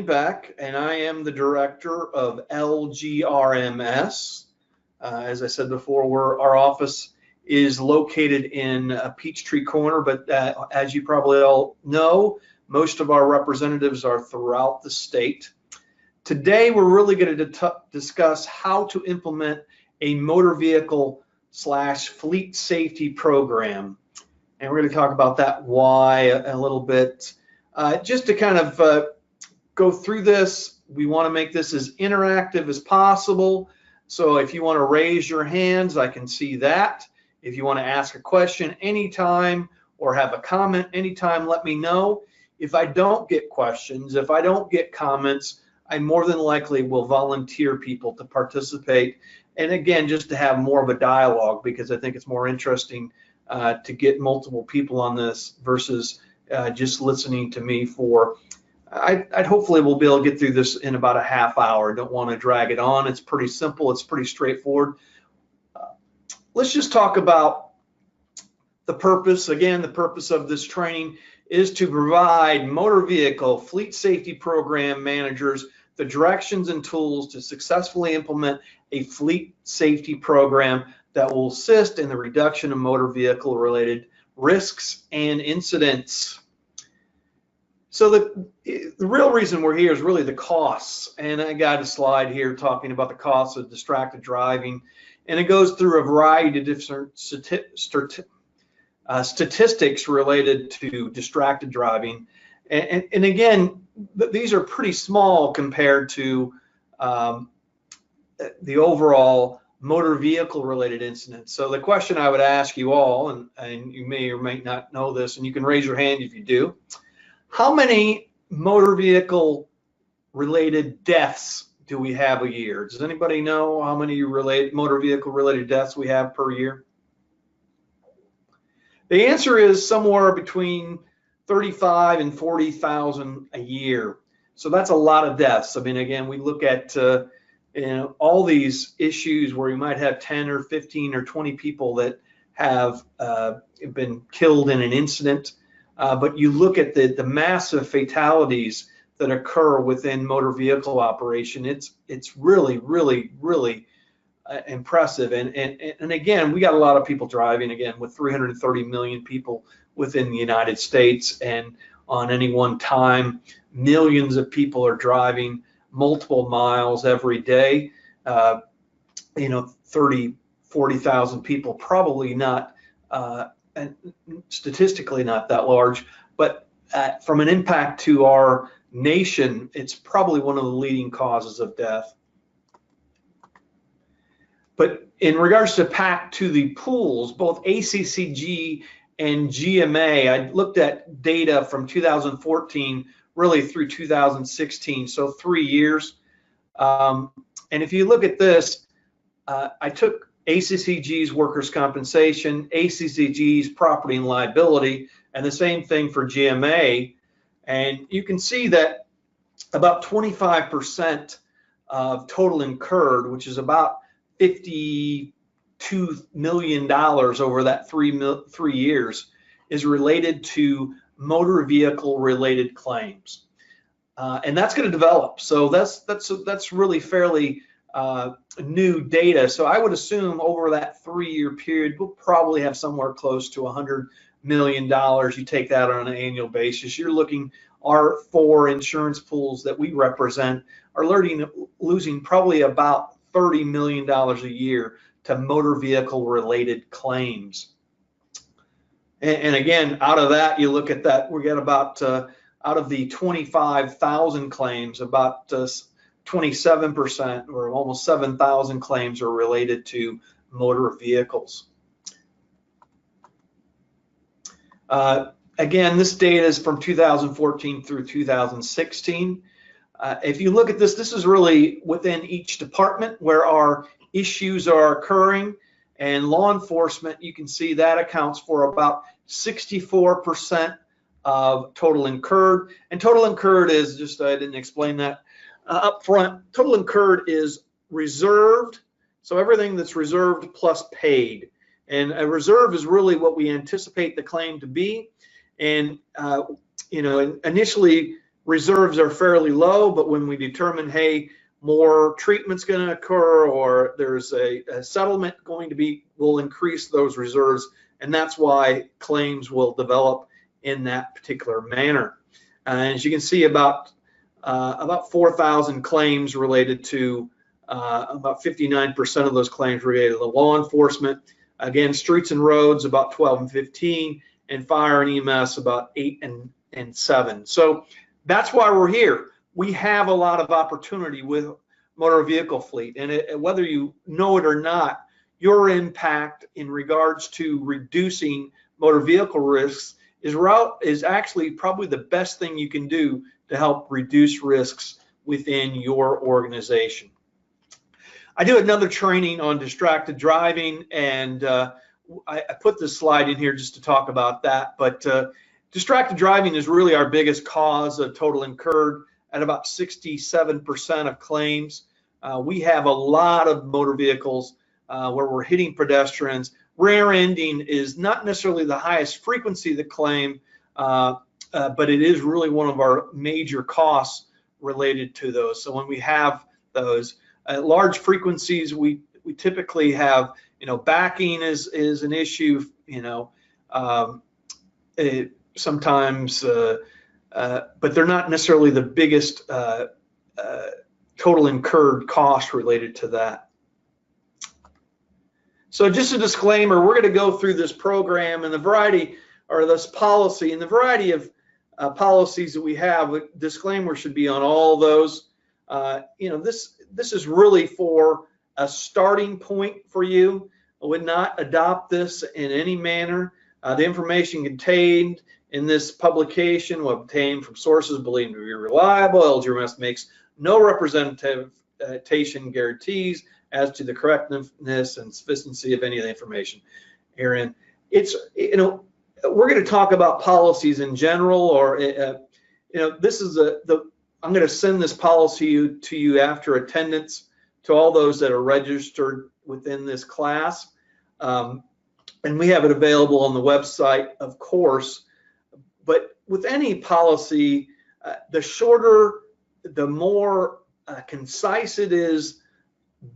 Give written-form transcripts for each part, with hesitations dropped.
Back, and I am the director of LGRMS. As I said before, our office is located in Peachtree Corner, but as you probably all know, most of our representatives are throughout the state. Today, we're really going to discuss how to implement a motor vehicle / fleet safety program. And we're going to talk about that why a little bit. Just to kind of go through this, we want to make this as interactive as possible. So if you want to raise your hands, I can see that. If you want to ask a question anytime or have a comment anytime, let me know. If I don't get questions, if I don't get comments, I more than likely will volunteer people to participate. And again, just to have more of a dialogue, because I think it's more interesting to get multiple people on this versus just listening to me for I'd hopefully we'll be able to get through this in about a half hour. Don't want to drag it on. It's pretty simple. It's pretty straightforward. Let's just talk about the purpose. Again, the purpose of this training is to provide motor vehicle fleet safety program managers the directions and tools to successfully implement a fleet safety program that will assist in the reduction of motor vehicle related risks and incidents. So the real reason we're here is really the costs, and I got a slide here talking about the costs of distracted driving, and it goes through a variety of different statistics related to distracted driving, and again, these are pretty small compared to the overall motor vehicle related incidents. So the question I would ask you all, and you may or may not know this, and you can raise your hand if you do. How many motor vehicle related deaths do we have a year? Does anybody know how many motor vehicle related deaths we have per year? The answer is somewhere between 35 and 40,000 a year. So that's a lot of deaths. I mean, again, we look at all these issues where you might have 10 or 15 or 20 people that have been killed in an incident. But you look at the massive fatalities that occur within motor vehicle operation. It's really, really, really impressive. And again, we got a lot of people driving. Again, with 330 million people within the United States, and on any one time, millions of people are driving multiple miles every day. 30, 40,000 people, probably not. And statistically not that large, but from an impact to our nation, it's probably one of the leading causes of death. But in regards to impact to the pools, both ACCG and GMA, I looked at data from 2014 really through 2016, so 3 years. And if you look at this, I took ACCG's workers' compensation, ACCG's property and liability, and the same thing for GMA. And you can see that about 25% of total incurred, which is about $52 million over that three years, is related to motor vehicle related claims. And that's going to develop. So that's really fairly new data. So I would assume over that 3-year period, we'll probably have somewhere close to $100 million. You take that on an annual basis. You're looking, our 4 insurance pools that we represent are losing probably about $30 million a year to motor vehicle related claims. And again, out of that, you look at that, we got about, out of the 25,000 claims, about 27% or almost 7,000 claims are related to motor vehicles. Again, this data is from 2014 through 2016. If you look at this, this is really within each department where our issues are occurring, and law enforcement, you can see that accounts for about 64% of total incurred. And total incurred is just, I didn't explain that up front. Total incurred is reserved, so everything that's reserved plus paid. And a reserve is really what we anticipate the claim to be. And initially reserves are fairly low, but when we determine, hey, more treatment's going to occur or there's a settlement going to be, we'll increase those reserves, and that's why claims will develop in that particular manner. And as you can see, about 4,000 claims related to about 59% of those claims related to law enforcement. Again, streets and roads about 12 and 15, and fire and EMS about 8 and 7. So that's why we're here. We have a lot of opportunity with motor vehicle fleet, and whether you know it or not, your impact in regards to reducing motor vehicle risks is actually probably the best thing you can do to help reduce risks within your organization. I do another training on distracted driving, and I put this slide in here just to talk about that. But distracted driving is really our biggest cause of total incurred at about 67% of claims. We have a lot of motor vehicles where we're hitting pedestrians. Rear ending is not necessarily the highest frequency of the claim, but it is really one of our major costs related to those. So when we have those large frequencies, we typically have, backing is an issue, sometimes, but they're not necessarily the biggest total incurred cost related to that. So just a disclaimer, we're going to go through this program and the variety, or this policy, and the variety of policies that we have. A disclaimer should be on all those. This is really for a starting point for you. I would not adopt this in any manner. The information contained in this publication was obtained from sources believed to be reliable. LGRMS makes no representation guarantees as to the correctness and sufficiency of any of the information herein. We're going to talk about policies in general, or this is I'm going to send this policy to you after attendance to all those that are registered within this class, and we have it available on the website, of course. But with any policy, the shorter, the more concise it is,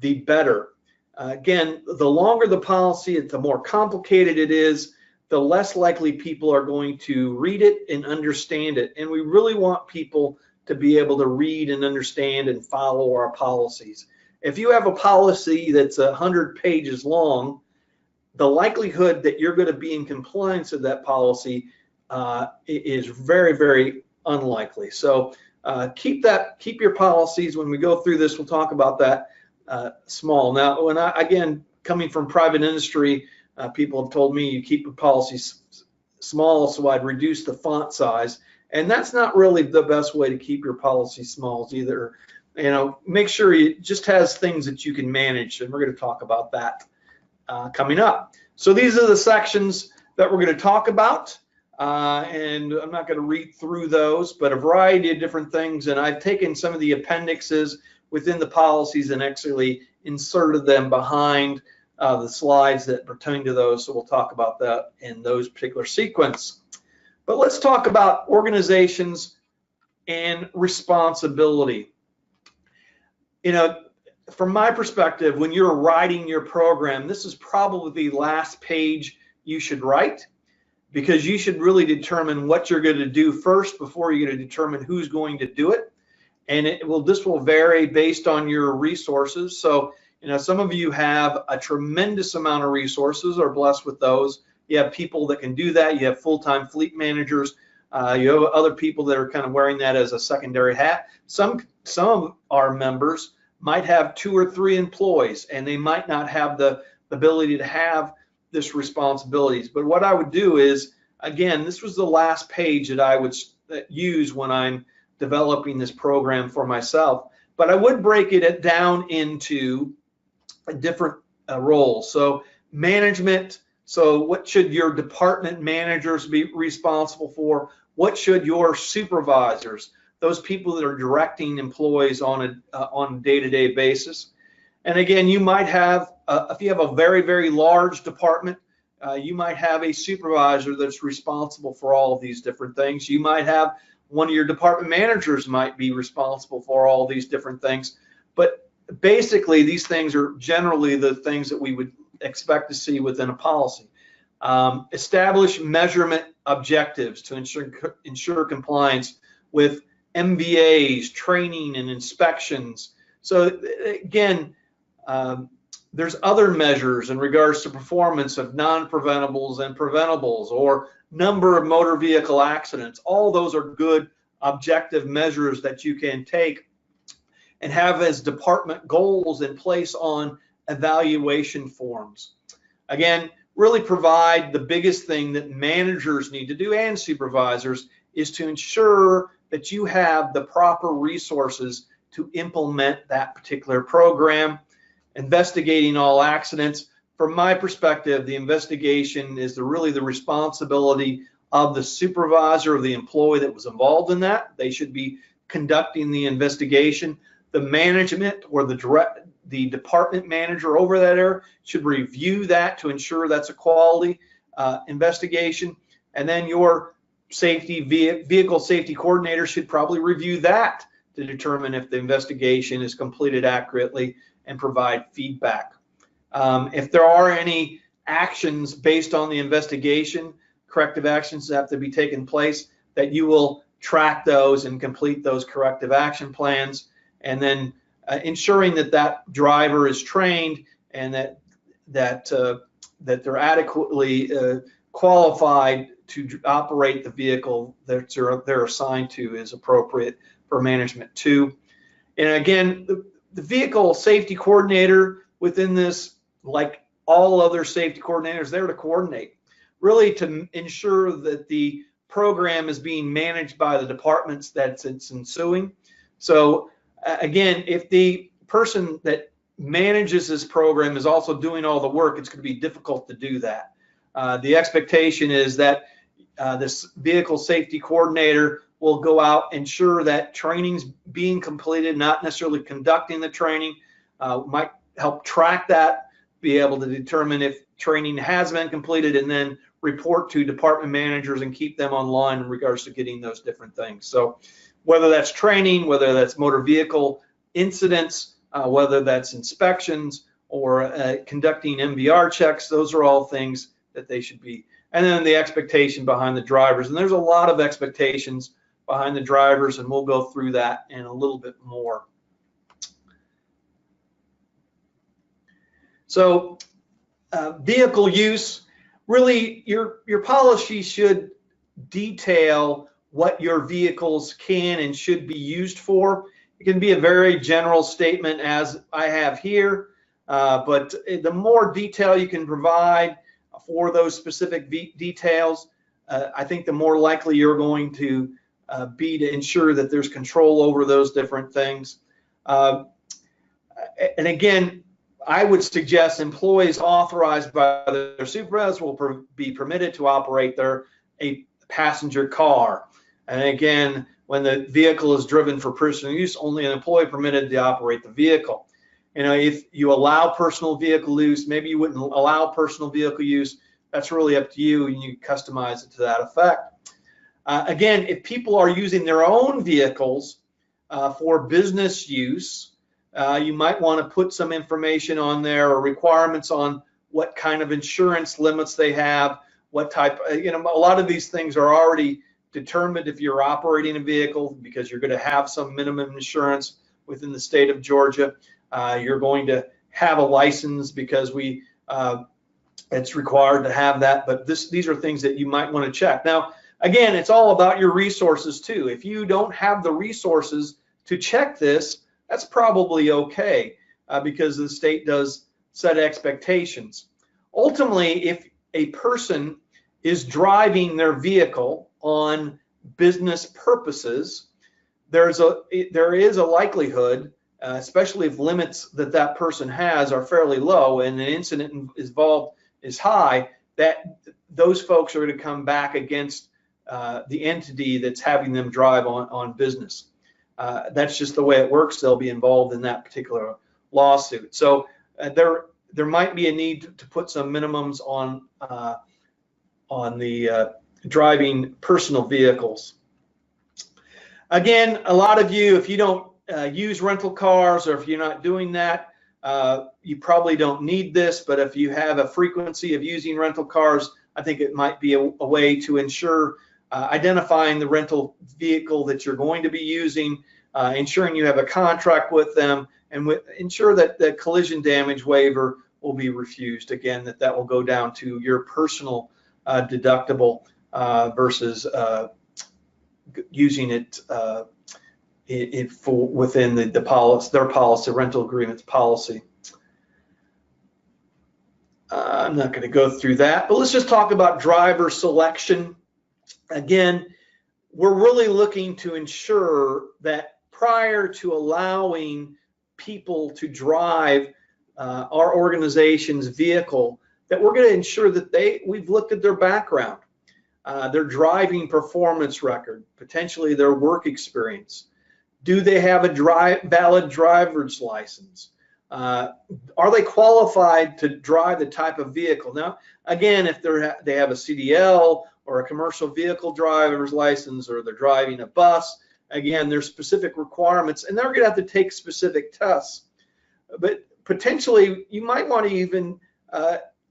the better. Again, the longer the policy, the more complicated it is, the less likely people are going to read it and understand it. And we really want people to be able to read and understand and follow our policies. If you have a policy that's 100 pages long, the likelihood that you're going to be in compliance with that policy is very, very unlikely. So keep your policies. When we go through this, we'll talk about that small. Now, again, coming from private industry, people have told me you keep your policies small, so I'd reduce the font size. And that's not really the best way to keep your policy smalls either. Make sure it just has things that you can manage, and we're going to talk about that coming up. So these are the sections that we're going to talk about, and I'm not going to read through those, but a variety of different things. And I've taken some of the appendixes within the policies and actually inserted them behind the slides that pertain to those. So we'll talk about that in those particular sequence. But let's talk about organizations and responsibility. From my perspective, when you're writing your program, this is probably the last page you should write, because you should really determine what you're going to do first before you're going to determine who's going to do it. And this will vary based on your resources. So, some of you have a tremendous amount of resources, are blessed with those. You have people that can do that. You have full-time fleet managers. You have other people that are kind of wearing that as a secondary hat. Some of our members might have 2 or 3 employees, and they might not have the ability to have this responsibilities. But what I would do is, again, this was the last page that I would use when I'm developing this program for myself. But I would break it down into different roles. So management. So what should your department managers be responsible for? What should your supervisors, those people that are directing employees on a day-to-day basis? And again, you might have, if you have a very, very large department, you might have a supervisor that's responsible for all of these different things. You might have one of your department managers might be responsible for all these different things. But basically, these things are generally the things that we would expect to see within a policy. Establish measurement objectives to ensure compliance with MVAs, training and inspections. So again, there's other measures in regards to performance of non-preventables and preventables, or number of motor vehicle accidents. All those are good objective measures that you can take and have as department goals in place on evaluation forms. Again, really provide the biggest thing that managers need to do and supervisors is to ensure that you have the proper resources to implement that particular program. Investigating all accidents. From my perspective, the investigation is really the responsibility of the supervisor of the employee that was involved in that. They should be conducting the investigation. The management or the department manager over that area should review that to ensure that's a quality investigation. And then your vehicle safety coordinator should probably review that to determine if the investigation is completed accurately and provide feedback. If there are any actions based on the investigation, corrective actions have to be taken place, that you will track those and complete those corrective action plans, and then ensuring that that driver is trained and that they're adequately qualified to operate the vehicle that they're assigned to is appropriate for management too. And again, the vehicle safety coordinator within this, like all other safety coordinators, there to coordinate, really to ensure that the program is being managed by the departments that it's ensuing. So again, if the person that manages this program is also doing all the work, it's going to be difficult to do that. The expectation is that this vehicle safety coordinator will go out, ensure that training's being completed, not necessarily conducting the training, might help track that, be able to determine if training has been completed, and then report to department managers and keep them online in regards to getting those different things. So whether that's training, whether that's motor vehicle incidents, whether that's inspections or conducting MVR checks, those are all things that they should be. And then the expectation behind the drivers, and there's a lot of expectations behind the drivers, and we'll go through that in a little bit more. So vehicle use, really your policy should detail what your vehicles can and should be used for. It can be a very general statement as I have here, but the more detail you can provide for those specific details, I think the more likely you're going to be to ensure that there's control over those different things. And again, I would suggest employees authorized by their supervisor will be permitted to operate a passenger car. And again, when the vehicle is driven for personal use, only an employee permitted to operate the vehicle. You know, if you allow personal vehicle use, maybe you wouldn't allow personal vehicle use. That's really up to you, and you customize it to that effect. Again, if people are using their own vehicles for business use, you might want to put some information on there or requirements on what kind of insurance limits they have, what type, you know, a lot of these things are already determined if you're operating a vehicle, because you're going to have some minimum insurance within the state of Georgia. You're going to have a license because it's required to have that, but these are things that you might want to check. Now, again, it's all about your resources too. If you don't have the resources to check this, that's probably okay, because the state does set expectations. Ultimately, if a person is driving their vehicle on business purposes, there is a likelihood, especially if limits that person has are fairly low and the incident involved is high, that those folks are going to come back against the entity that's having them drive on business. That's just the way it works. They'll be involved in that particular lawsuit. So there might be a need to put some minimums on the driving personal vehicles. Again, a lot of you, if you don't use rental cars, or if you're not doing that, you probably don't need this, but if you have a frequency of using rental cars, I think it might be a way to ensure identifying the rental vehicle that you're going to be using, ensuring you have a contract with them, and ensure that the collision damage waiver will be refused. Again, that will go down to your personal deductible versus using it for within the policy, their policy, rental agreements policy. I'm not going to go through that, but let's just talk about driver selection. Again, we're really looking to ensure that prior to allowing people to drive our organization's vehicle, that we're going to ensure that we've looked at their background, their driving performance record, potentially their work experience. Do they have a valid driver's license? Are they qualified to drive the type of vehicle? Now, again, if they have a CDL or a commercial vehicle driver's license, or they're driving a bus, again, there's specific requirements, and they're going to have to take specific tests. But potentially, you might want to even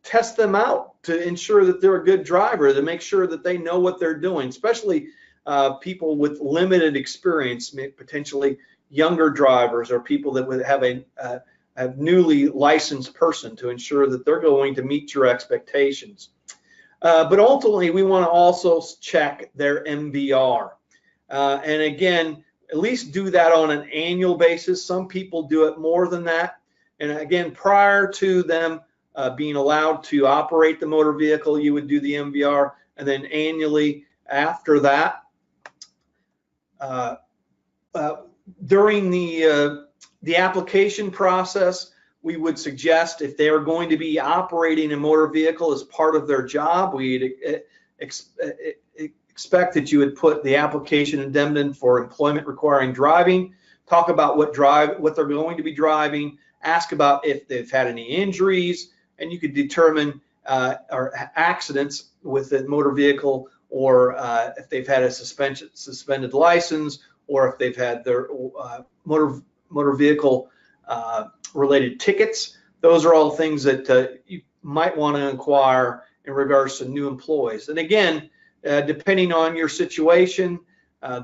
test them out to ensure that they're a good driver, to make sure that they know what they're doing, especially people with limited experience, potentially younger drivers, or people that would have a newly licensed person, to ensure that they're going to meet your expectations. But ultimately, we want to also check their MVR. And again, at least do that on an annual basis. Some people do it more than that. And again, prior to them being allowed to operate the motor vehicle, you would do the MVR, and then annually after that. During the application process, we would suggest, if they are going to be operating a motor vehicle as part of their job, we'd expect that you would put the application addendum for employment requiring driving, talk about what they're going to be driving, ask about if they've had any injuries, and you could determine or accidents with the motor vehicle, or if they've had a suspended license, or if they've had their motor vehicle related tickets. Those are all things that you might want to inquire in regards to new employees. And again, depending on your situation,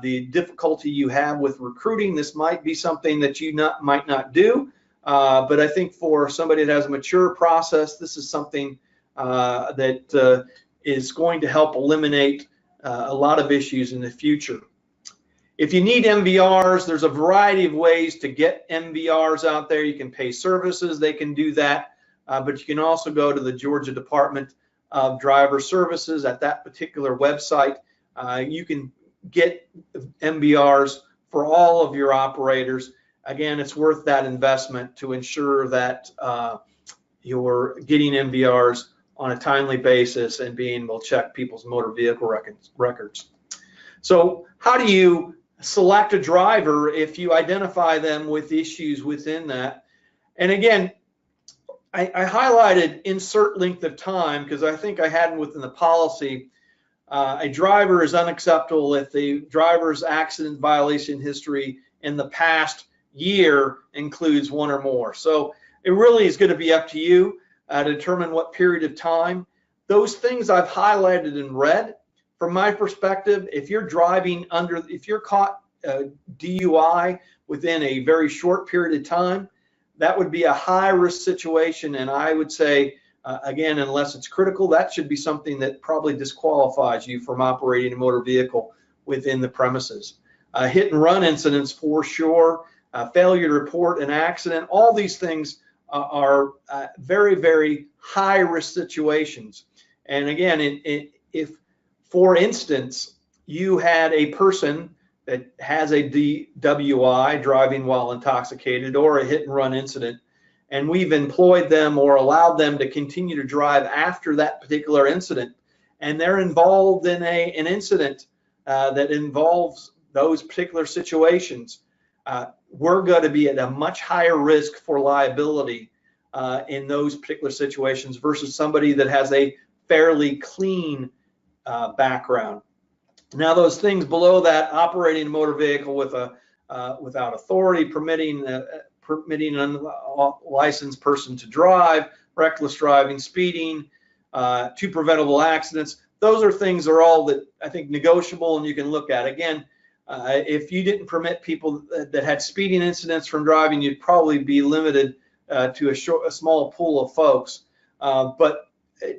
the difficulty you have with recruiting, this might be something that you might not do. But I think for somebody that has a mature process, this is something that is going to help eliminate a lot of issues in the future. If you need MVRs, there's a variety of ways to get MVRs out there. You can pay services, they can do that, but you can also go to the Georgia Department of Driver Services at that particular website. You can get MVRs for all of your operators. Again, it's worth that investment to ensure that you're getting MVRs on a timely basis and being able to check people's motor vehicle records. So how do you select a driver if you identify them with issues within that? And again, I highlighted insert length of time because I think I had within the policy, a driver is unacceptable if the driver's accident violation history in the past year includes one or more. So it really is going to be up to you to determine what period of time. Those things I've highlighted in red. From my perspective, if you're driving if you're caught DUI within a very short period of time, that would be a high risk situation. And I would say, again, unless it's critical, that should be something that probably disqualifies you from operating a motor vehicle within the premises. Hit and run incidents for sure, failure to report an accident, all these things are very, very high risk situations. And again, if, for instance, you had a person that has a DWI, driving while intoxicated, or a hit and run incident, and we've employed them or allowed them to continue to drive after that particular incident, and they're involved in an incident that involves those particular situations, we're going to be at a much higher risk for liability in those particular situations versus somebody that has a fairly clean background. Now, those things below that: operating a motor vehicle with without authority, permitting an unlicensed person to drive, reckless driving, speeding, two preventable accidents. Those are things are all that I think negotiable, and you can look at. Again, if you didn't permit people that had speeding incidents from driving, you'd probably be limited to a small pool of folks. But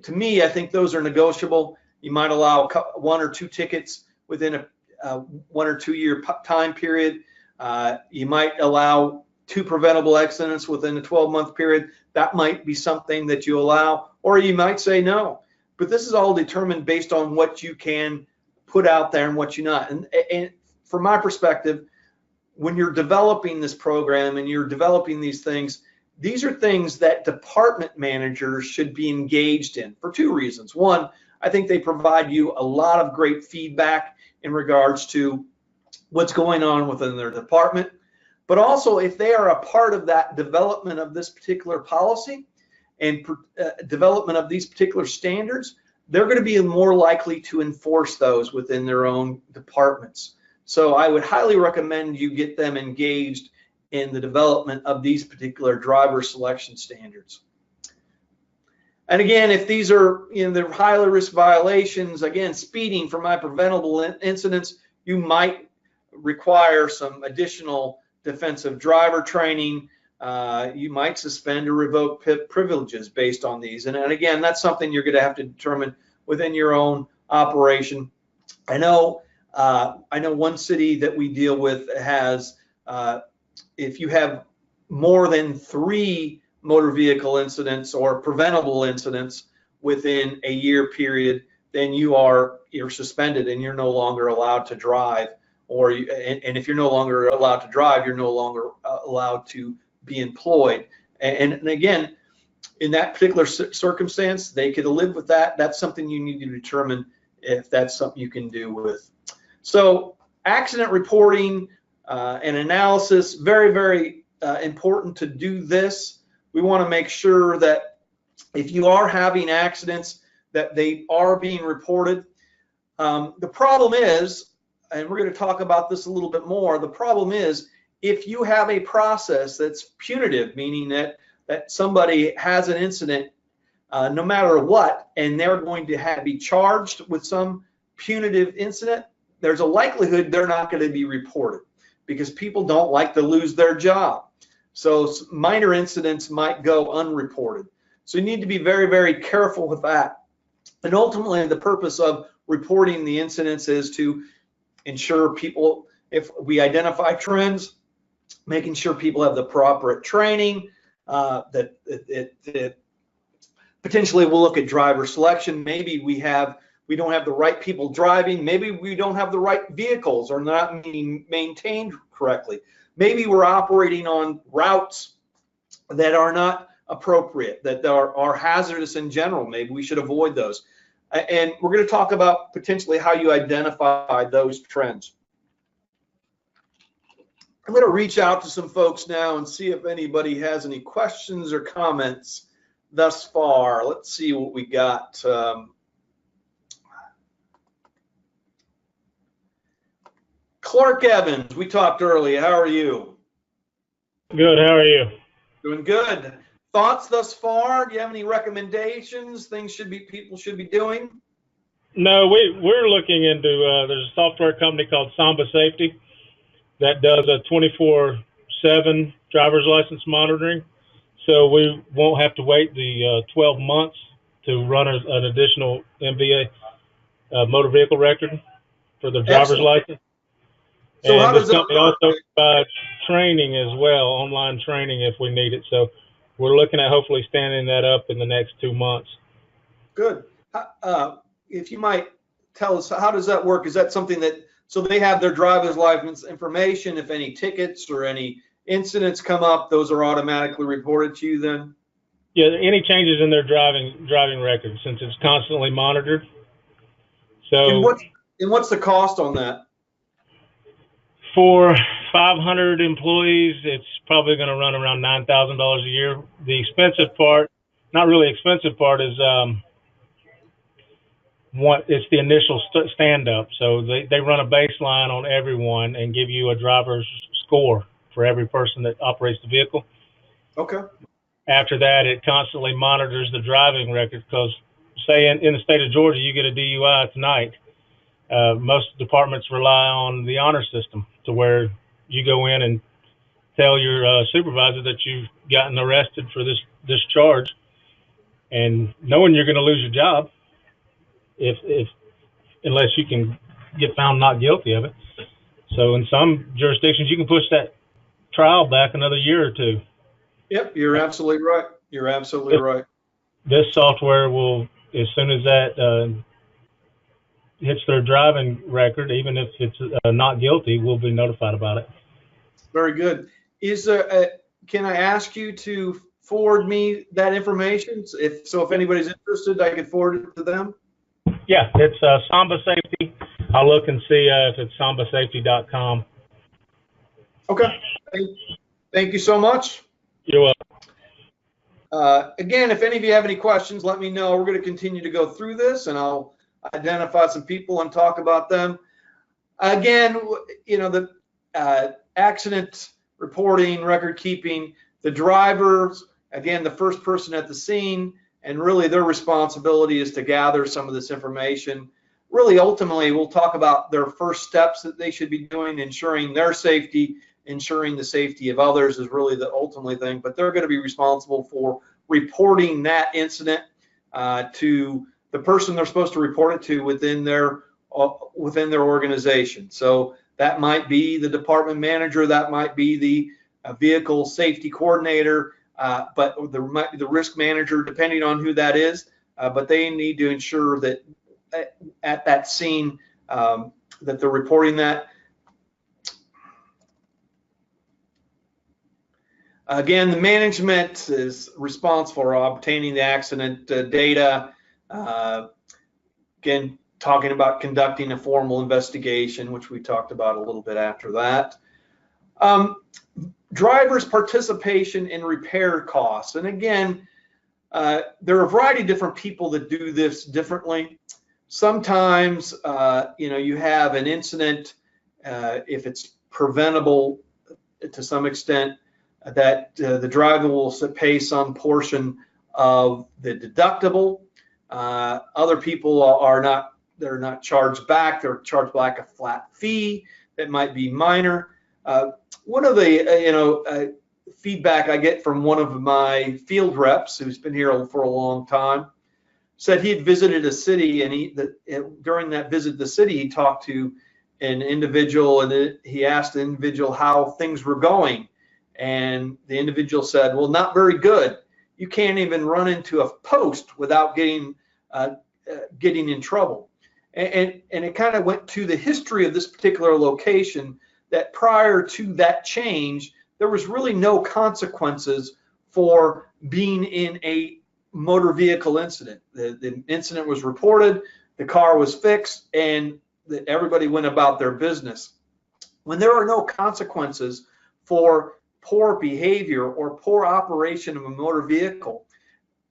to me, I think those are negotiable. You might allow 1 or 2 tickets within a 1 or 2 year time period. You might allow 2 preventable accidents within a 12-month period. That might be something that you allow, or you might say no. But this is all determined based on what you can put out there and what you not. And from my perspective, when you're developing this program and you're developing these things that department managers should be engaged in for 2 reasons. One, I think they provide you a lot of great feedback in regards to what's going on within their department. But also, if they are a part of that development of this particular policy and development of these particular standards, they're going to be more likely to enforce those within their own departments. So I would highly recommend you get them engaged in the development of these particular driver selection standards. And again, if these are they're highly risk violations, again, speeding for my preventable incidents, you might require some additional defensive driver training. You might suspend or revoke privileges based on these. And again, that's something you're going to have to determine within your own operation. I know one city that we deal with has, if you have more than 3 motor vehicle incidents or preventable incidents within a year period, then you're suspended and you're no longer allowed to drive. And if you're no longer allowed to drive, you're no longer allowed to be employed. And again, in that particular circumstance, they could live with that. That's something you need to determine if that's something you can do with. So accident reporting and analysis, very, very important to do this. We want to make sure that if you are having accidents, that they are being reported. The problem is, and we're going to talk about this a little bit more, the problem is if you have a process that's punitive, meaning that somebody has an incident no matter what, and they're going to be charged with some punitive incident, there's a likelihood they're not going to be reported because people don't like to lose their job. So minor incidents might go unreported. So you need to be very, very careful with that. And ultimately, the purpose of reporting the incidents is to ensure people, if we identify trends, making sure people have the proper training, that potentially we'll look at driver selection. Maybe we don't have the right people driving. Maybe we don't have the right vehicles or not being maintained correctly. Maybe we're operating on routes that are not appropriate, that are hazardous in general. Maybe we should avoid those. And we're going to talk about potentially how you identify those trends. I'm going to reach out to some folks now and see if anybody has any questions or comments thus far. Let's see what we got. Clark Evans, we talked earlier. How are you? Good. How are you? Doing good. Thoughts thus far? Do you have any recommendations? Things people should be doing? No, we're looking into. There's a software company called Samba Safety that does a 24/7 driver's license monitoring. So we won't have to wait the 12 months to run an additional MVA motor vehicle record for the driver's license. So and how does this company that also provides training as well, online training if we need it. So we're looking at hopefully standing that up in the next 2 months. Good. If you might tell us, how does that work? Is that something so they have their driver's license information? If any tickets or any incidents come up, those are automatically reported to you then? Yeah, any changes in their driving record, since it's constantly monitored. So and what's the cost on that? For 500 employees, it's probably going to run around $9,000 a year. The expensive part, not really expensive part, is it's the initial stand up. So they run a baseline on everyone and give you a driver's score for every person that operates the vehicle. Okay. After that, it constantly monitors the driving record because, say, in the state of Georgia, you get a DUI tonight. Most departments rely on the honor system to where you go in and tell your supervisor that you've gotten arrested for this charge, and knowing you're going to lose your job if unless you can get found not guilty of it. So in some jurisdictions, you can push that trial back another year or two. Yep, you're absolutely right. You're absolutely right. This software will, as soon as that hits their driving record, even if it's not guilty, we'll be notified about it. Very good. Can I ask you to forward me that information? If anybody's interested, I could forward it to them. Yeah, it's Samba Safety. I'll look and see if it's sambasafety.com. Okay. Thank you so much. You're welcome. Again, if any of you have any questions, let me know. We're going to continue to go through this, and I'll identify some people and talk about them. Again, the accident reporting, record keeping, the drivers, again, the first person at the scene, and really their responsibility is to gather some of this information. Really, ultimately, we'll talk about their first steps that they should be doing, ensuring their safety, ensuring the safety of others is really the ultimate thing, but they're going to be responsible for reporting that incident to the person they're supposed to report it to within their organization. So that might be the department manager, that might be the vehicle safety coordinator, but there might be the risk manager, depending on who that is. But they need to ensure that at that scene that they're reporting that. Again, the management is responsible for obtaining the accident data. Again, talking about conducting a formal investigation, which we talked about a little bit after that. Drivers' participation in repair costs. And again, there are a variety of different people that do this differently. Sometimes, you have an incident, if it's preventable to some extent, that the driver will pay some portion of the deductible. Other people they're not charged back. They're charged back a flat fee that might be minor. One of the feedback I get from one of my field reps who's been here for a long time said he had visited a city, and during that visit to the city, he talked to an individual, and he asked the individual how things were going. And the individual said, well, not very good. You can't even run into a post without getting in trouble. And it kind of went to the history of this particular location, that prior to that change, there was really no consequences for being in a motor vehicle incident. The incident was reported, the car was fixed, and everybody went about their business. When there are no consequences for poor behavior or poor operation of a motor vehicle,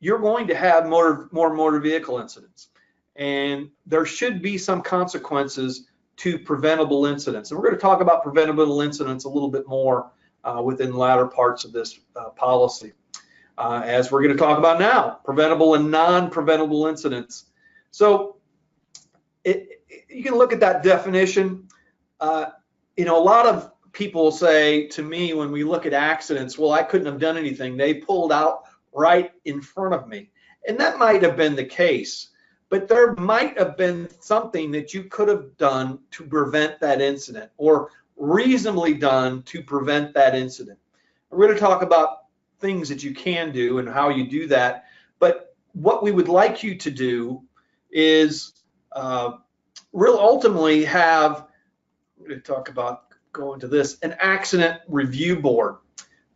you're going to have more motor vehicle incidents. And there should be some consequences to preventable incidents. And we're going to talk about preventable incidents a little bit more within the latter parts of this policy. As we're going to talk about now, preventable and non-preventable incidents. So you can look at that definition. A lot of people say to me when we look at accidents, well, I couldn't have done anything. They pulled out right in front of me. And that might have been the case, but there might have been something that you could have done to prevent that incident, or reasonably done to prevent that incident. We're going to talk about things that you can do and how you do that. But what we would like you to do is really ultimately have, we're going to talk about going to this, an accident review board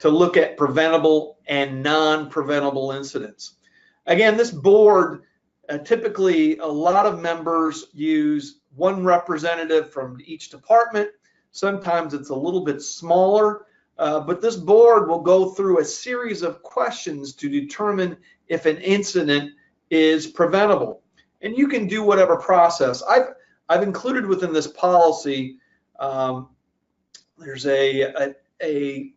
to look at preventable and non-preventable incidents. Again, this board, typically a lot of members use one representative from each department. Sometimes it's a little bit smaller, but this board will go through a series of questions to determine if an incident is preventable. and you can do whatever process. I've included within this policy, there's a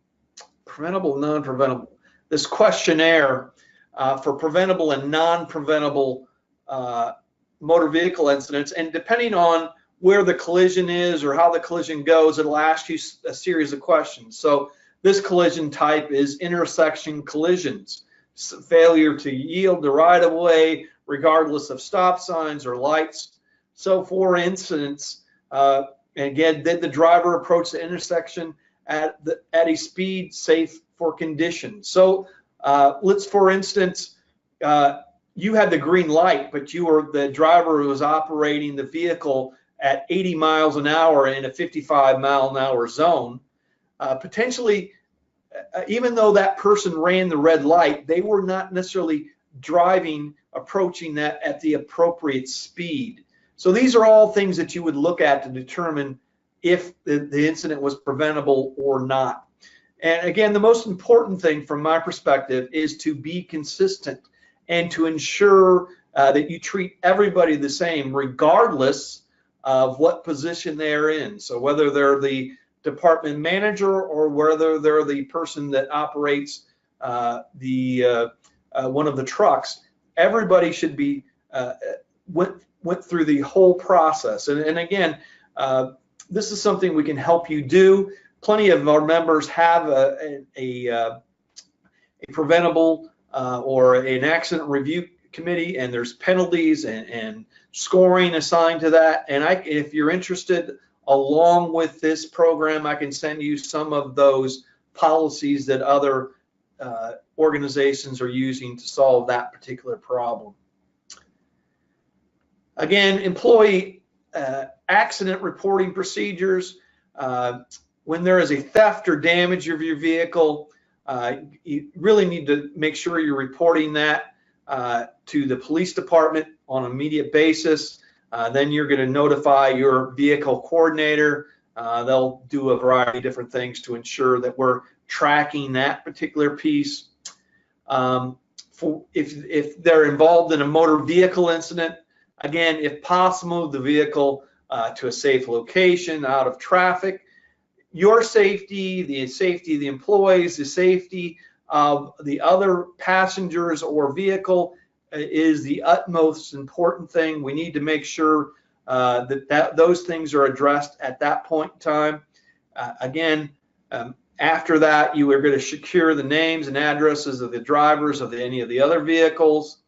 preventable, non-preventable, this questionnaire for preventable and non-preventable motor vehicle incidents, and depending on where the collision is or how the collision goes, it'll ask you a series of questions. So this collision type is intersection collisions, failure to yield the right of way regardless of stop signs or lights. So for instance, again, did the driver approach the intersection at a speed safe for conditions? So let's, for instance, you had the green light, but the driver who was operating the vehicle at 80 miles an hour in a 55-mile-an-hour zone. Potentially, even though that person ran the red light, they were not necessarily approaching that at the appropriate speed. So these are all things that you would look at to determine if the incident was preventable or not. And again, the most important thing from my perspective is to be consistent and to ensure that you treat everybody the same regardless of what position they're in. So whether they're the department manager or whether they're the person that operates one of the trucks, everybody should be went through the whole process. And again, this is something we can help you do. Plenty of our members have a preventable or an accident review committee, and there's penalties and scoring assigned to that. And if you're interested, along with this program, I can send you some of those policies that other organizations are using to solve that particular problem. Again, employee accident reporting procedures. When there is a theft or damage of your vehicle, you really need to make sure you're reporting that to the police department on an immediate basis. Then you're going to notify your vehicle coordinator. They'll do a variety of different things to ensure that we're tracking that particular piece. If they're involved in a motor vehicle incident, again, if possible, move the vehicle to a safe location, out of traffic. Your safety, the safety of the employees, the safety of the other passengers or vehicle is the utmost important thing. We need to make sure that those things are addressed at that point in time. Again, after that, you are going to secure the names and addresses of the drivers of any of the other vehicles.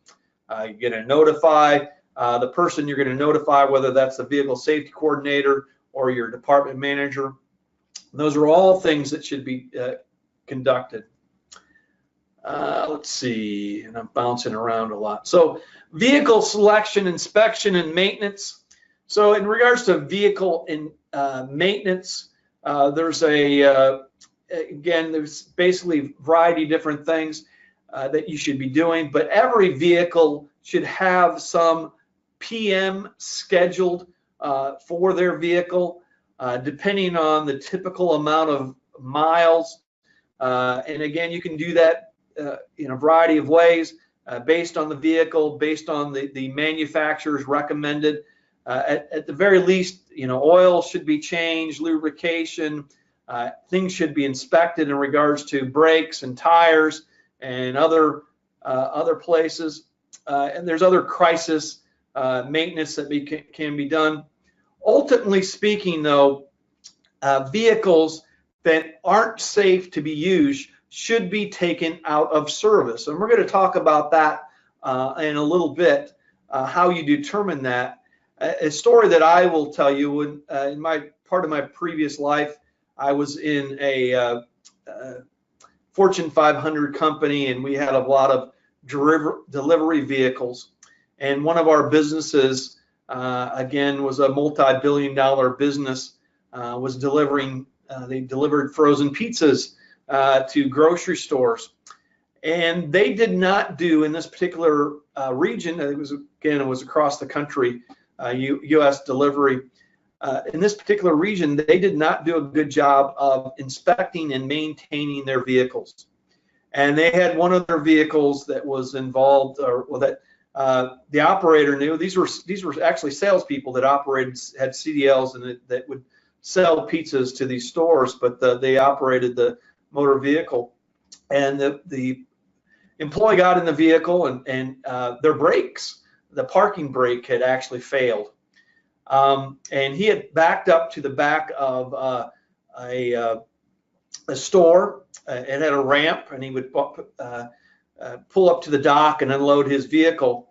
You're going to notify the person you're going to notify, whether that's the vehicle safety coordinator or your department manager. Those are all things that should be conducted. Let's see, and I'm bouncing around a lot. So vehicle selection, inspection, and maintenance. So in regards to vehicle maintenance, there's again, there's basically a variety of different things that you should be doing, but every vehicle should have some PM scheduled for their vehicle, depending on the typical amount of miles. And again, you can do that in a variety of ways based on the vehicle, based on the manufacturer's recommended. At the very least, oil should be changed, lubrication, things should be inspected in regards to brakes and tires and other places. And there's other crisis maintenance that can be done. Ultimately speaking, though, vehicles that aren't safe to be used should be taken out of service. And we're going to talk about that in a little bit, how you determine that. A story that I will tell you, in my part of my previous life, I was in a Fortune 500 company, and we had a lot of delivery vehicles. And one of our businesses, again, was a multi-billion-dollar business, was delivering. They delivered frozen pizzas to grocery stores, and they did not do in this particular region. It was across the country, U.S. delivery. In this particular region, they did not do a good job of inspecting and maintaining their vehicles. And they had one of their vehicles that was involved, or that The operator knew these were actually salespeople that had CDLs and that would sell pizzas to these stores, but they operated the motor vehicle. And the employee got in the vehicle, and their brakes, the parking brake, had actually failed. And he had backed up to the back of a store. It had a ramp, and he would pull up to the dock and unload his vehicle.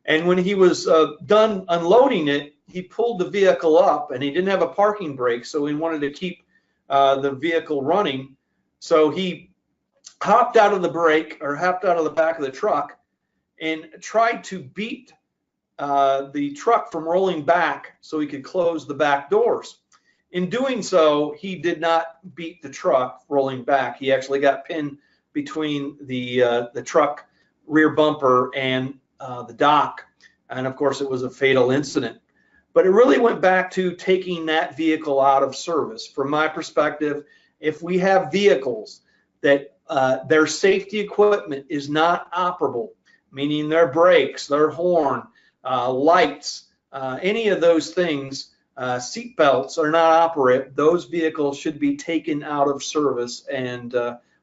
And when he was done unloading it, he pulled the vehicle up, and he didn't have a parking brake, so he wanted to keep the vehicle running. So he hopped out of the back of the truck and tried to beat the truck from rolling back so he could close the back doors. In doing so, he did not beat the truck rolling back. He actually got pinned between the truck rear bumper and the dock, and of course it was a fatal incident. But it really went back to taking that vehicle out of service. From my perspective, if we have vehicles that their safety equipment is not operable, meaning their brakes, their horn, lights, any of those things, seat belts are not operate, those vehicles should be taken out of service, and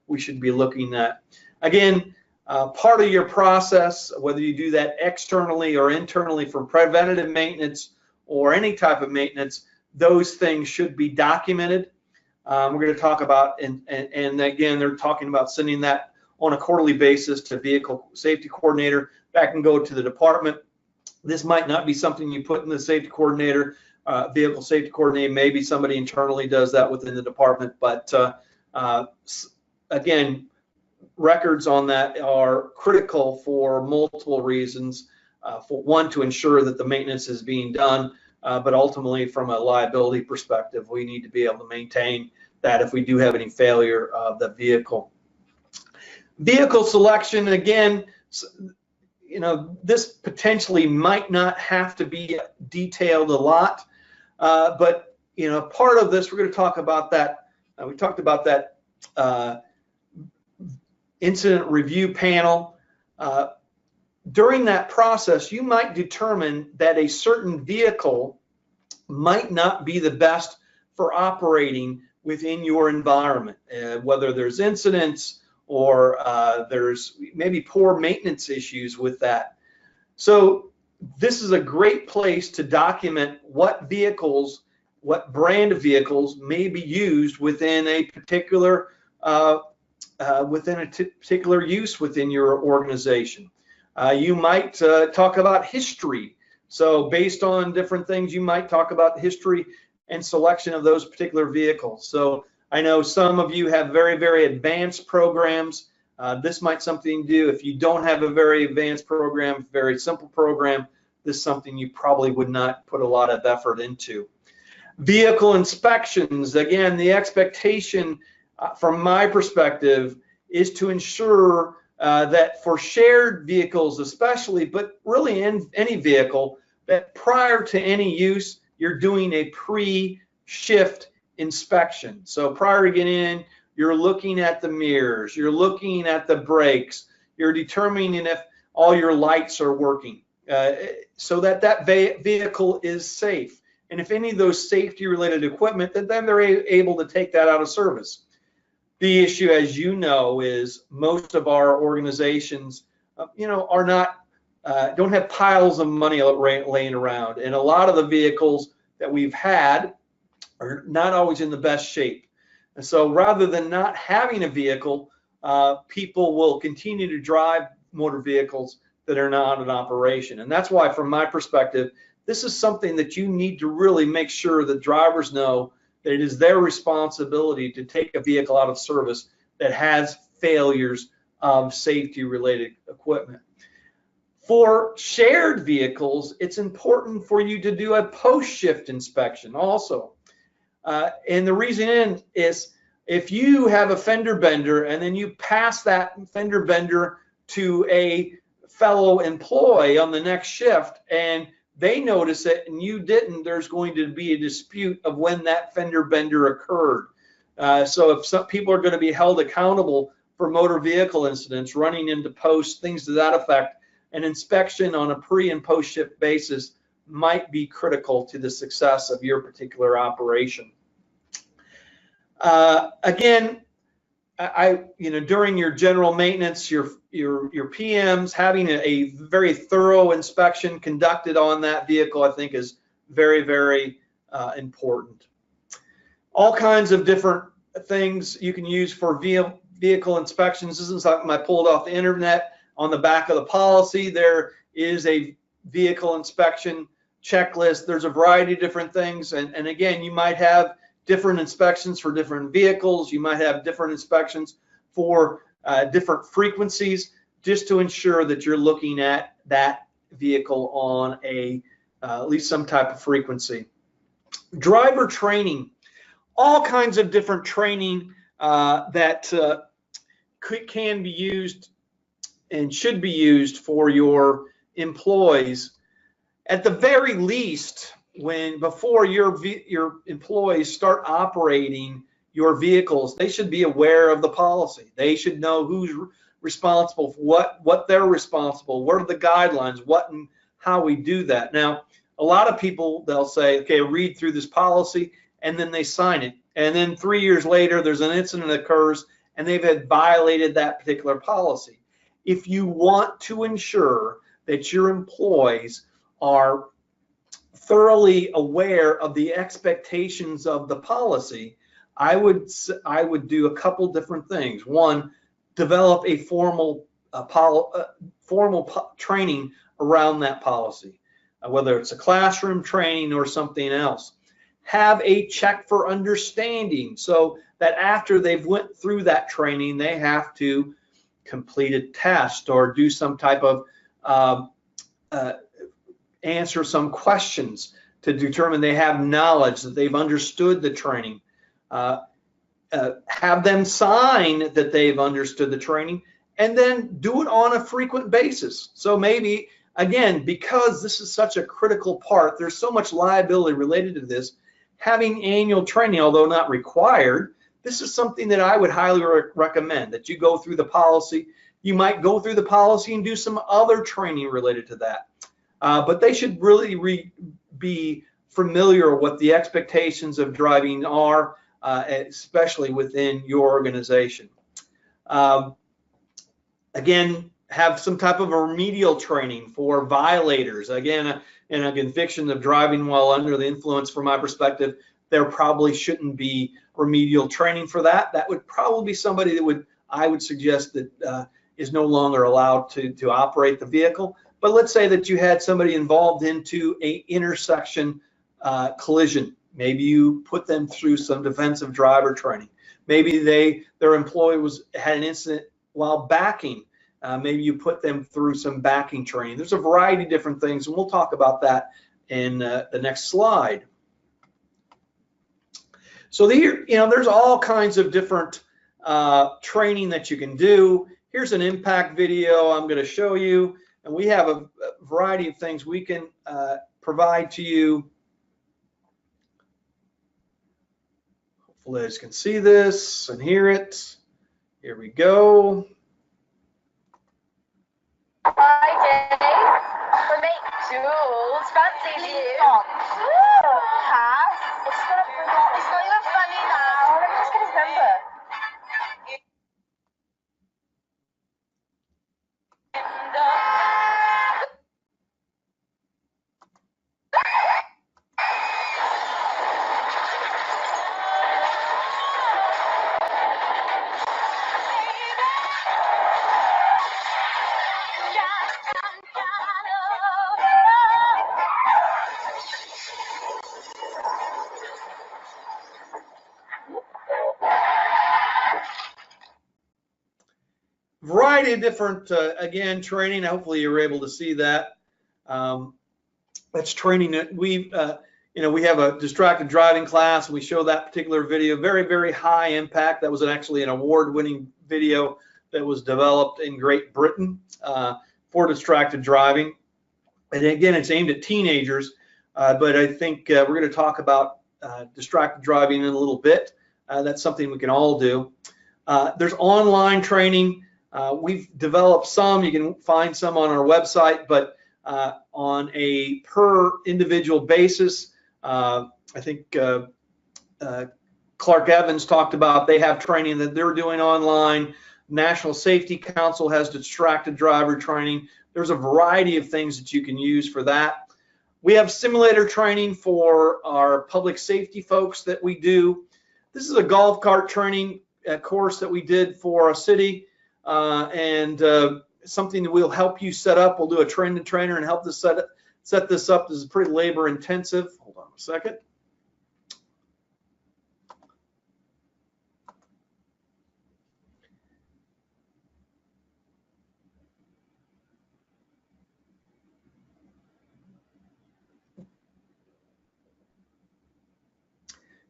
we should be looking at. Again, part of your process, whether you do that externally or internally for preventative maintenance or any type of maintenance, those things should be documented. We're going to talk about, and again, they're talking about sending that on a quarterly basis to vehicle safety coordinator. That can go to the department. This might not be something you put in the safety coordinator, vehicle safety coordinator. Maybe somebody internally does that within the department. But again, records on that are critical for multiple reasons. For one, to ensure that the maintenance is being done, but ultimately from a liability perspective, we need to be able to maintain that if we do have any failure of the vehicle. Vehicle selection, again, you know, this potentially might not have to be detailed a lot, but you know, part of this, we're going to talk about that. We talked about that incident review panel. During that process, you might determine that a certain vehicle might not be the best for operating within your environment, whether there's incidents or there's maybe poor maintenance issues with that. So this is a great place to document what vehicles, what brand of vehicles may be used within a particular use within your organization. You might talk about history. So based on different things, you might talk about history and selection of those particular vehicles. So I know some of you have very, very advanced programs. This might something to do. If you don't have a very advanced program, very simple program, this is something you probably would not put a lot of effort into. Vehicle inspections, again, the expectation from my perspective is to ensure that for shared vehicles especially, but really in any vehicle, that prior to any use, you're doing a pre-shift inspection. So prior to getting in, you're looking at the mirrors, you're looking at the brakes, you're determining if all your lights are working, so that that vehicle is safe. And if any of those safety related equipment, then they're able to take that out of service. The issue, as you know, is most of our organizations, you know, are not, don't have piles of money laying around. And a lot of the vehicles that we've had are not always in the best shape. And so rather than not having a vehicle, people will continue to drive motor vehicles that are not in operation. And that's why, from my perspective, this is something that you need to really make sure that drivers know that it is their responsibility to take a vehicle out of service that has failures of safety-related equipment. For shared vehicles, it's important for you to do a post-shift inspection also. And the reason is if you have a fender bender and then you pass that fender bender to a fellow employee on the next shift and they notice it and you didn't, there's going to be a dispute of when that fender bender occurred. So if some people are going to be held accountable for motor vehicle incidents, running into posts, things to that effect, an inspection on a pre and post shift basis might be critical to the success of your particular operation. Again, during your general maintenance, your PMs, having a very thorough inspection conducted on that vehicle, I think, is very, very important. All kinds of different things you can use for vehicle inspections. This is something I pulled off the internet. On the back of the policy, there is a vehicle inspection checklist. There's a variety of different things, and again, you might have different inspections for different vehicles. You might have different inspections for different frequencies, just to ensure that you're looking at that vehicle on at least some type of frequency. Driver training, all kinds of different training that can be used and should be used for your employees. At the very least, before your employees start operating your vehicles, they should be aware of the policy. They should know who's responsible for what they're responsible, what are the guidelines, what and how we do that. Now, a lot of people, they'll say, okay, read through this policy, and then they sign it. And then 3 years later, there's an incident that occurs, and they've had violated that particular policy. If you want to ensure that your employees are thoroughly aware of the expectations of the policy, I would do a couple different things. One, develop a formal training around that policy, whether it's a classroom training or something else. Have a check for understanding, so that after they've went through that training, they have to complete a test or do some type of answer some questions to determine they have knowledge, that they've understood the training. Have them sign that they've understood the training, and then do it on a frequent basis. So maybe, again, because this is such a critical part, there's so much liability related to this, having annual training, although not required, this is something that I would highly recommend, that you go through the policy. You might go through the policy and do some other training related to that. But they should really be familiar with what the expectations of driving are, especially within your organization. Again, have some type of a remedial training for violators. Again, in a conviction of driving while under the influence, from my perspective, there probably shouldn't be remedial training for that. That would probably be somebody that I would suggest that is no longer allowed to operate the vehicle. But let's say that you had somebody involved into a intersection collision. Maybe you put them through some defensive driver training. Maybe their employee had an incident while backing. Maybe you put them through some backing training. There's a variety of different things, and we'll talk about that in the next slide. So there's all kinds of different training that you can do. Here's an impact video I'm going to show you, and we have a variety of things we can provide to you. Hopefully you guys can see this and hear it. Here we go. Friday for me. Jules, fancy you. Cass, it's not even funny now. Let me just get his number. Variety of different, again, training. Hopefully you're able to see that. That's training that we have a distracted driving class. We show that particular video, very, very high impact. That was actually an award-winning video that was developed in Great Britain for distracted driving. And again, it's aimed at teenagers, but I think we're going to talk about distracted driving in a little bit. That's something we can all do. There's online training. We've developed some, you can find some on our website, but on a per individual basis, I think Clark Evans talked about they have training that they're doing online. National Safety Council has distracted driver training. There's a variety of things that you can use for that. We have simulator training for our public safety folks that we do. This is a golf cart training course that we did for a city, and something that we'll help you set up. We'll do a trainer and help this set this up. This is pretty labor intensive. Hold on a second.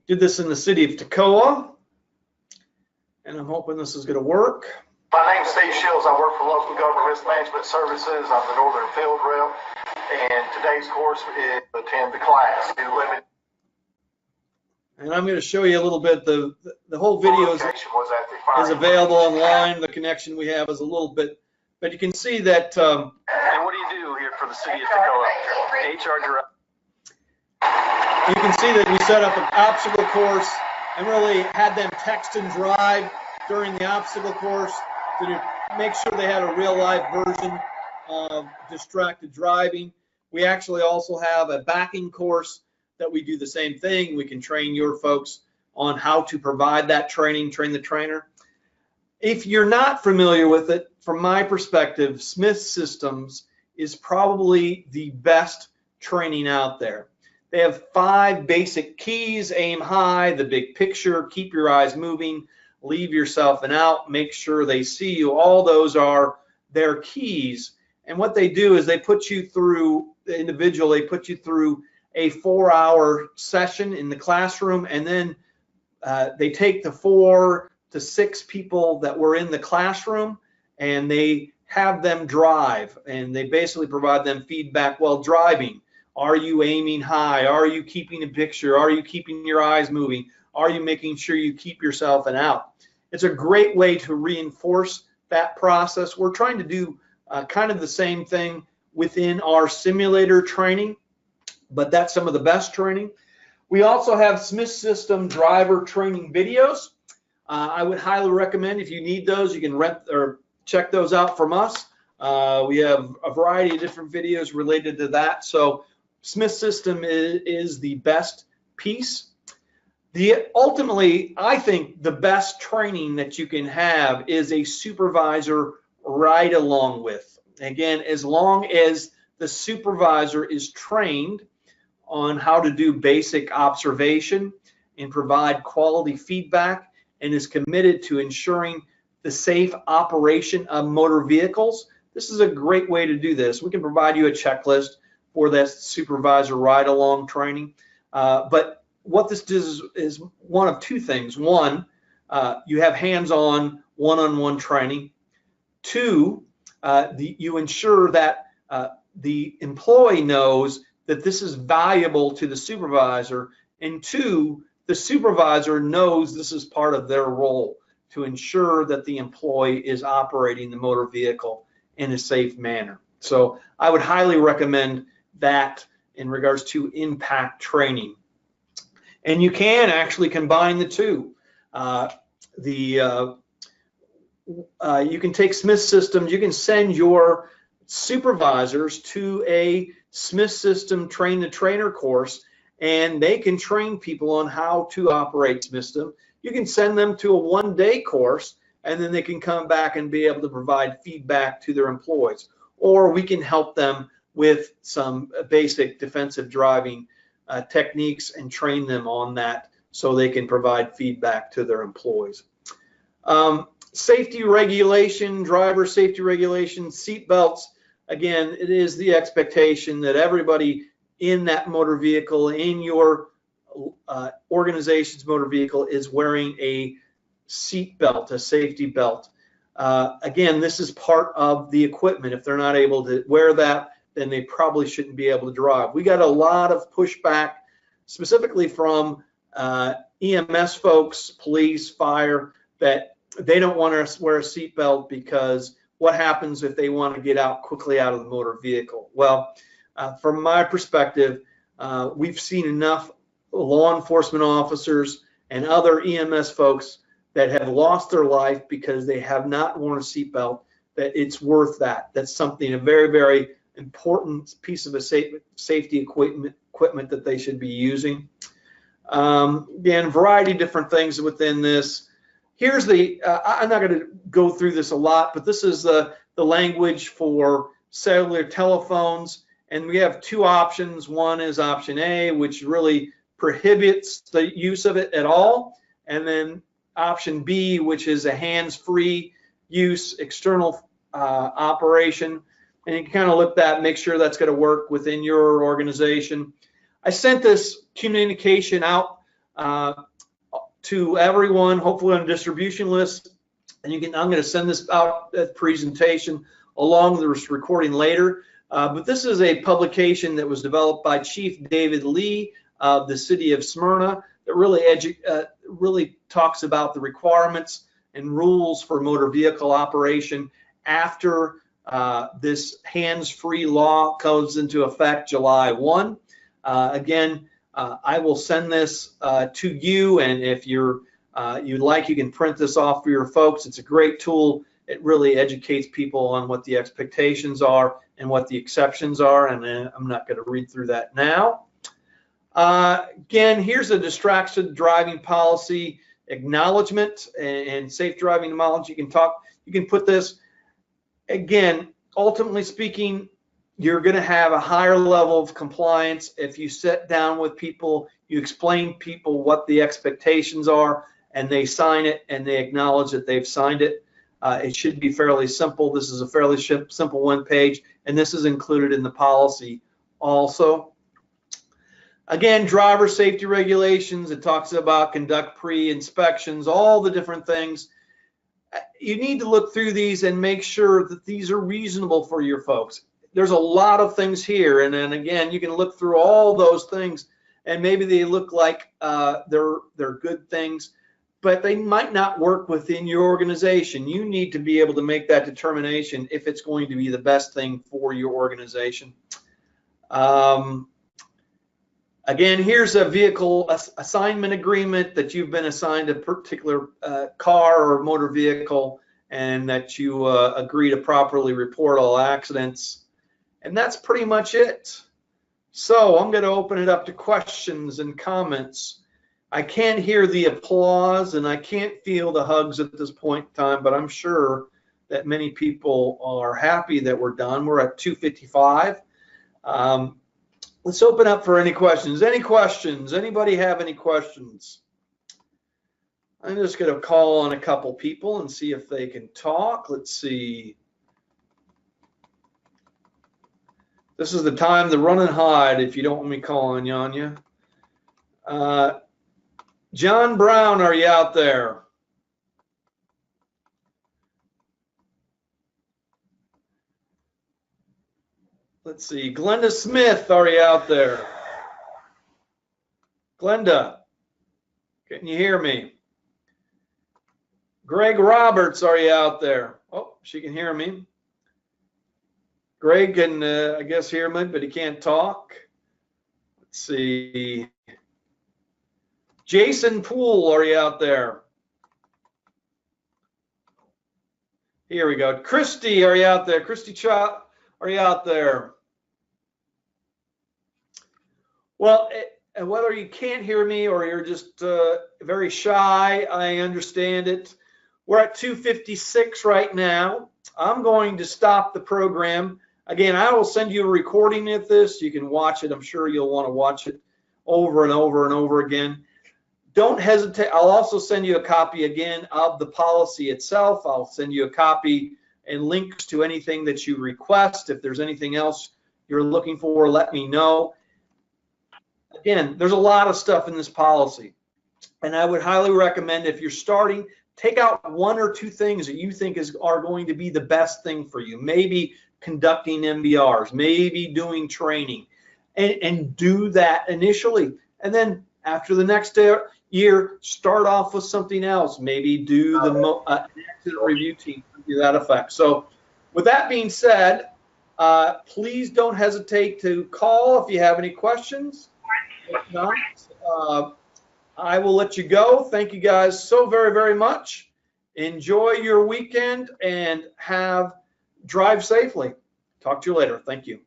Did this in the city of Toccoa, and I'm hoping this is going to work. My name's Steve Shields. I work for Local Government Risk Management Services. I'm the Northern Field Rep, and today's course is attend the class. And I'm going to show you a little bit. The whole video is available online. The connection we have is a little bit, but you can see that. And what do you do here for the city of Toccoa? HR director. You can see that we set up an obstacle course and really had them text and drive during the obstacle course to make sure they had a real life version of distracted driving. We actually also have a backing course that we do the same thing. We can train your folks on how to provide that training, train the trainer. If you're not familiar with it, from my perspective, Smith Systems is probably the best training out there. They have 5 basic keys: aim high, the big picture, keep your eyes moving, leave yourself an out, make sure they see you. All those are their keys. And what they do is they put you through, the individual, they put you through a 4-hour session in the classroom, and then they take the 4 to 6 people that were in the classroom and they have them drive, and they basically provide them feedback while driving. Are you aiming high? Are you keeping a picture? Are you keeping your eyes moving? Are you making sure you keep yourself an out? It's a great way to reinforce that process. We're trying to do kind of the same thing within our simulator training, but that's some of the best training. We also have Smith System driver training videos. I would highly recommend, if you need those, you can rent or check those out from us. We have a variety of different videos related to that. So Smith System is the best piece. Ultimately, I think the best training that you can have is a supervisor right along with. Again, as long as the supervisor is trained on how to do basic observation and provide quality feedback and is committed to ensuring the safe operation of motor vehicles, this is a great way to do this. We can provide you a checklist for that supervisor ride-along training. But what this does is one of 2 things. 1, you have hands-on, one-on-one training. 2, you ensure that the employee knows that this is valuable to the supervisor. And 2, the supervisor knows this is part of their role to ensure that the employee is operating the motor vehicle in a safe manner. So I would highly recommend that in regards to impact training. And you can actually combine the 2. You can take Smith Systems, you can send your supervisors to a Smith System Train the Trainer course, and they can train people on how to operate Smith System. You can send them to a 1-day course, and then they can come back and be able to provide feedback to their employees. Or we can help them with some basic defensive driving techniques and train them on that so they can provide feedback to their employees. Safety regulation, driver safety regulation, seat belts. Again, it is the expectation that everybody in that motor vehicle, in your organization's motor vehicle, is wearing a seat belt, a safety belt. Again, this is part of the equipment. If they're not able to wear that, then they probably shouldn't be able to drive. We got a lot of pushback, specifically from EMS folks, police, fire, that they don't want to wear a seatbelt because what happens if they want to get out quickly out of the motor vehicle? Well, from my perspective, we've seen enough law enforcement officers and other EMS folks that have lost their life because they have not worn a seatbelt, that it's worth that. That's something, a very, very important piece of a safety equipment that they should be using. Again, variety of different things within this. Here's the, I'm not going to go through this a lot, but this is the language for cellular telephones. And we have two options. One is option A, which really prohibits the use of it at all. And then option B, which is a hands-free use, external operation. And you can kind of look at that, make sure that's going to work within your organization. I sent this communication out to everyone, hopefully on a distribution list. And I'm going to send this out at presentation along with this recording later. But this is a publication that was developed by Chief David Lee of the city of Smyrna that really talks about the requirements and rules for motor vehicle operation after this hands-free law comes into effect July 1. Again, I will send this to you, and if you'd like, you can print this off for your folks. It's a great tool. It really educates people on what the expectations are and what the exceptions are, and I'm not going to read through that now. Again, here's a distraction driving policy acknowledgement and safe driving knowledge. You can put this, again, ultimately speaking, you're going to have a higher level of compliance if you sit down with people, you explain people what the expectations are, and they sign it and they acknowledge that they've signed it. It should be fairly simple. This is a fairly simple one page, and this is included in the policy also. Again, driver safety regulations, it talks about conduct pre-inspections, all the different things. You need to look through these and make sure that these are reasonable for your folks. There's a lot of things here, and then again, you can look through all those things, and maybe they look like they're good things, but they might not work within your organization. You need to be able to make that determination if it's going to be the best thing for your organization. Again, here's a vehicle assignment agreement that you've been assigned a particular car or motor vehicle, and that you agree to properly report all accidents. And that's pretty much it. So I'm going to open it up to questions and comments. I can't hear the applause and I can't feel the hugs at this point in time, but I'm sure that many people are happy that we're done. We're at 2:55. Let's open up for any questions. Any questions? Anybody have any questions? I'm just going to call on a couple people and see if they can talk. Let's see. This is the time to run and hide if you don't want me calling on you. John Brown, are you out there? Let's see. Glenda Smith, are you out there? Glenda, can you hear me? Greg Roberts, are you out there? Oh, she can hear me. Greg can, I guess, hear me, but he can't talk. Let's see. Jason Poole, are you out there? Here we go. Christy, are you out there? Christy Chop, are you out there? Well, whether you can't hear me or you're just very shy, I understand it. We're at 2:56 right now. I'm going to stop the program. Again, I will send you a recording of this. You can watch it. I'm sure you'll want to watch it over and over and over again. Don't hesitate. I'll also send you a copy again of the policy itself. I'll send you a copy and links to anything that you request. If there's anything else you're looking for, let me know. Again, there's a lot of stuff in this policy, and I would highly recommend, if you're starting, take out one or two things that you think are going to be the best thing for you. Maybe conducting MBRs, maybe doing training, and do that initially. And then after the next day, year, start off with something else. Maybe do the accident review team to that effect. So with that being said, please don't hesitate to call if you have any questions. If not, I will let you go. Thank you guys so very, very much. Enjoy your weekend and drive safely. Talk to you later. Thank you.